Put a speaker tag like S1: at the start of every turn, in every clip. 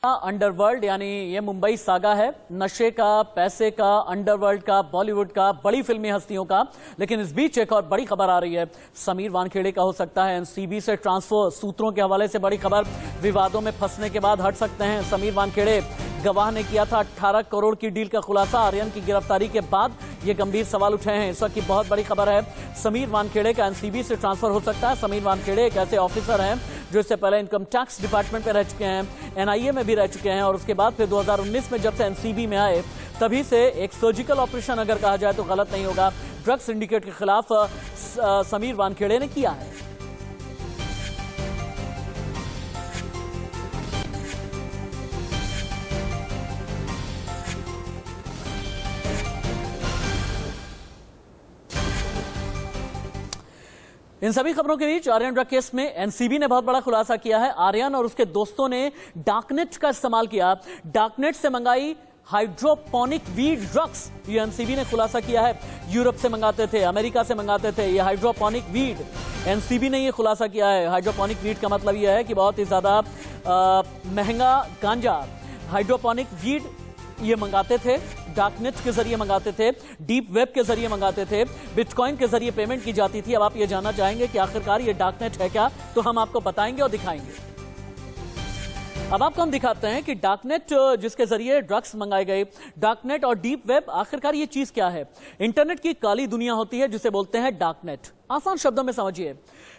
S1: Underworld यानी ये Mumbai saga है, नशे का, पैसे का, अंडरवर्ल्ड का, बॉलीवुड का, बड़ी फिल्मी हस्तियों का। लेकिन इस बीच एक और बड़ी खबर आ रही है, समीर वानखेड़े का हो सकता है एनसीबी से ट्रांसफर। सूत्रों के हवाले से बड़ी खबर, विवादों में फंसने के बाद हट सकते हैं समीर वानखेड़े। गवाह ने किया था 18 करोड़ की डील का खुलासा। आर्यन की गिरफ्तारी के बाद ये गंभीर सवाल उठे हैं। इस वक्त की बहुत बड़ी खबर है, समीर वानखेड़े का एनसीबी से ट्रांसफर हो सकता है। समीर वानखेड़े एक ऐसे ऑफिसर हैं जो इससे पहले इनकम टैक्स डिपार्टमेंट में रह चुके हैं, एनआईए में भी रह चुके हैं, और उसके बाद फिर 2019 में जब से एनसीबी में आए तभी से एक सर्जिकल ऑपरेशन अगर कहा जाए तो गलत नहीं होगा, ड्रग्स सिंडिकेट के खिलाफ समीर वानखेड़े ने किया है। इन सभी खबरों के बीच आर्यन ड्रग केस में एनसीबी ने बहुत बड़ा खुलासा किया है। आर्यन और उसके दोस्तों ने डार्कनेट का इस्तेमाल किया, डार्कनेट से मंगाई हाइड्रोपोनिक वीड ड्रग्स। ये एनसीबी ने खुलासा किया है। यूरोप से मंगाते थे, अमेरिका से मंगाते थे ये हाइड्रोपोनिक वीड। एनसीबी ने ये खुलासा किया है। हाइड्रोपोनिक वीड का मतलब यह है कि बहुत ही ज्यादा महंगा गांजा, हाइड्रोपोनिक वीड ये मंगाते थे, डार्कनेट के जरिए मंगाते थे, डीप वेब के जरिए मंगाते थे, बिटकॉइन के जरिए पेमेंट की जाती थी। अब आप ये जानना चाहेंगे कि आखिरकार ये डार्कनेट है क्या, तो हम आपको बताएंगे और दिखाएंगे। अब आपको हम दिखाते हैं कि डार्कनेट जिसके जरिए ड्रग्स मंगाए गए, डार्कनेट और डीप वेब, आखिरकार ये चीज क्या है। इंटरनेट की काली दुनिया होती है जिसे बोलते हैं डार्कनेट। आसान शब्दों में समझिए,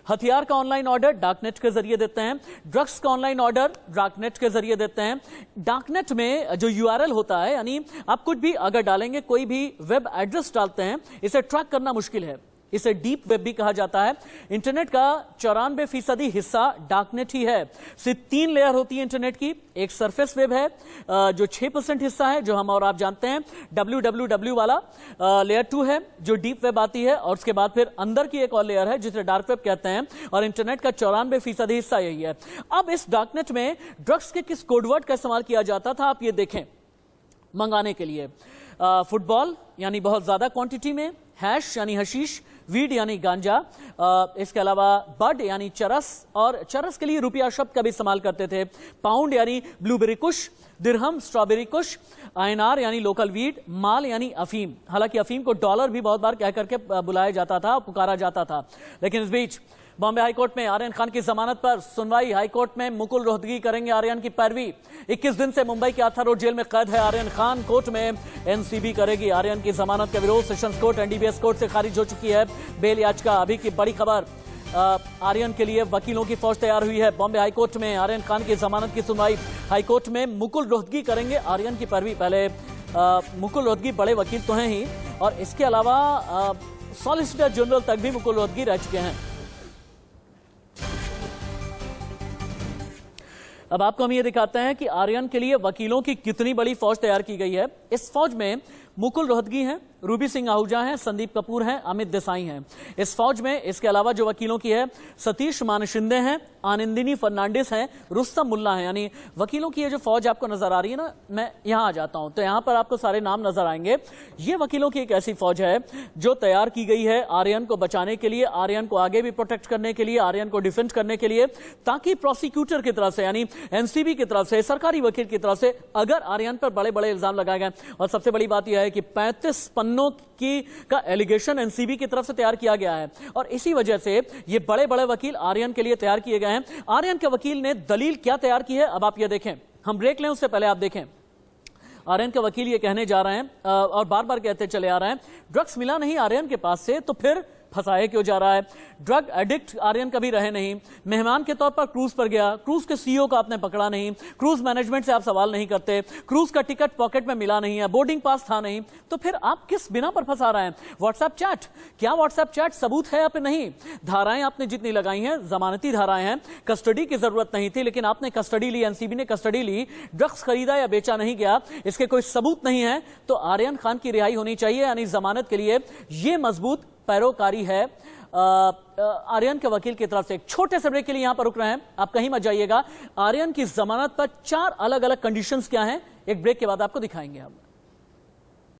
S1: हथियार का ऑनलाइन ऑर्डर डार्कनेट के जरिए देते हैं, ड्रग्स का ऑनलाइन ऑर्डर डार्कनेट के जरिए देते हैं। डार्कनेट में जो यूआरएल होता है, यानी आप कुछ भी अगर डालेंगे, कोई भी वेब एड्रेस डालते हैं, इसे ट्रैक करना मुश्किल है। इसे डीप वेब भी कहा जाता है। इंटरनेट का 94% हिस्सा डार्कनेट ही है। सिर्फ 3 लेयर होती है इंटरनेट की। एक सरफेस वेब है जो 6% हिस्सा है, जो हम और आप जानते हैं, www वाला। लेयर 2 है जो डीप वेब आती है, और उसके बाद फिर अंदर की एक और लेयर है जिसे डार्क वेब कहते हैं, और इंटरनेट का 94% हिस्सा यही है। अब इस डार्कनेट में ड्रग्स के किस कोडवर्ड का इस्तेमाल किया जाता था, आप ये देखें। मंगाने के लिए फुटबॉल यानी बहुत ज्यादा क्वांटिटी में, हैश यानी हशीश, वीड यानी गांजा, इसके अलावा बड यानी चरस, और चरस के लिए रुपया शब्द का भी इस्तेमाल करते थे। पाउंड यानी ब्लूबेरी कुश, दिरहम स्ट्रॉबेरी कुश, आईएनआर यानी लोकल वीड, माल यानी अफीम। हालांकि अफीम को डॉलर भी बहुत बार कह करके बुलाया जाता था, पुकारा जाता था। लेकिन इस बीच बॉम्बे हाईकोर्ट में आर्यन खान की जमानत पर सुनवाई। हाईकोर्ट में मुकुल रोहतगी करेंगे आर्यन की पैरवी। 21 दिन से मुंबई के आर्थर रोड जेल में कैद है आर्यन खान। कोर्ट में एनसीबी करेगी आर्यन की जमानत का विरोध। सेशंस कोर्ट, एनडीबीएस कोर्ट से खारिज हो चुकी है बेल याचिका। अभी की बड़ी खबर, आर्यन के लिए वकीलों की फौज तैयार हुई है। बॉम्बे हाईकोर्ट में आर्यन खान की जमानत की सुनवाई। हाईकोर्ट में मुकुल रोहतगी करेंगे आर्यन की पैरवी। पहले मुकुल रोहतगी बड़े वकील तो हैं ही, और इसके अलावा सॉलिसिटर जनरल तक भी मुकुल रोहतगी रह चुके हैं। अब आपको हम ये दिखाते हैं कि आर्यन के लिए वकीलों की कितनी बड़ी फौज तैयार की गई है। इस फौज में मुकुल रोहतगी हैं, रूबी सिंह आहूजा हैं, संदीप कपूर हैं, अमित देसाई हैं इस फौज में। इसके अलावा जो वकीलों की है, सतीश मानशिंदे हैं, आनंदिनी फर्नांडिस हैं, रुस्तम मुल्ला हैं। यानी वकीलों की ये जो फौज आपको नजर आ रही है ना, मैं यहां आ जाता हूं तो यहां पर आपको सारे नाम नजर आएंगे। ये वकीलों की एक ऐसी फौज है जो तैयार की गई है आर्यन को बचाने के लिए, आर्यन को आगे भी प्रोटेक्ट करने के लिए, आर्यन को डिफेंड करने के लिए, ताकि प्रोसिक्यूटर की तरफ से, यानी एनसीबी की तरफ से, सरकारी वकील की तरफ से अगर आर्यन पर बड़े बड़े इल्जाम लगाए गए, और सबसे बड़ी बात यह है कि 35 पन्नों का एलिगेशन एनसीबी की तरफ से तैयार किया गया है, और इसी वजह से ये बड़े बड़े वकील आर्यन के लिए तैयार किए गए हैं। आर्यन के वकील ने दलील क्या तैयार की है, अब आप ये देखें। हम ब्रेक लें उससे पहले आप देखें, आर्यन के वकील ये कहने जा रहे हैं और बार बार कहते चले आ रहे हैं, ड्रग्स मिला नहीं आर्यन के पास से तो फिर फंसाया क्यों जा रहा है। ड्रग एडिक्ट आर्यन कभी रहे नहीं। मेहमान के तौर पर क्रूज पर गया, क्रूज के सीईओ को आपने पकड़ा नहीं, क्रूज मैनेजमेंट से आप सवाल नहीं करते, क्रूज का टिकट पॉकेट में मिला नहीं है, बोर्डिंग पास था नहीं, तो फिर आप किस बिना पर फंसा रहे हैं। व्हाट्सएप चैट, क्या व्हाट्सएप चैट सबूत है या फिर नहीं। धाराएं आपने जितनी लगाई हैं जमानती धाराएं हैं, कस्टडी की जरूरत नहीं थी, लेकिन आपने कस्टडी ली, एनसीबी ने कस्टडी ली, ड्रग्स खरीदा या बेचा नहीं गया, इसके कोई सबूत नहीं है, तो आर्यन खान की रिहाई होनी चाहिए। यानी जमानत के लिए यह मजबूत पैरोकारी है आर्यन के वकील की तरफ से। एक छोटे से ब्रेक के लिए यहां पर रुक रहे हैं, आप कहीं मत जाइएगा। आर्यन की जमानत पर 4 अलग अलग कंडीशंस क्या हैं, एक ब्रेक के बाद आपको दिखाएंगे हम।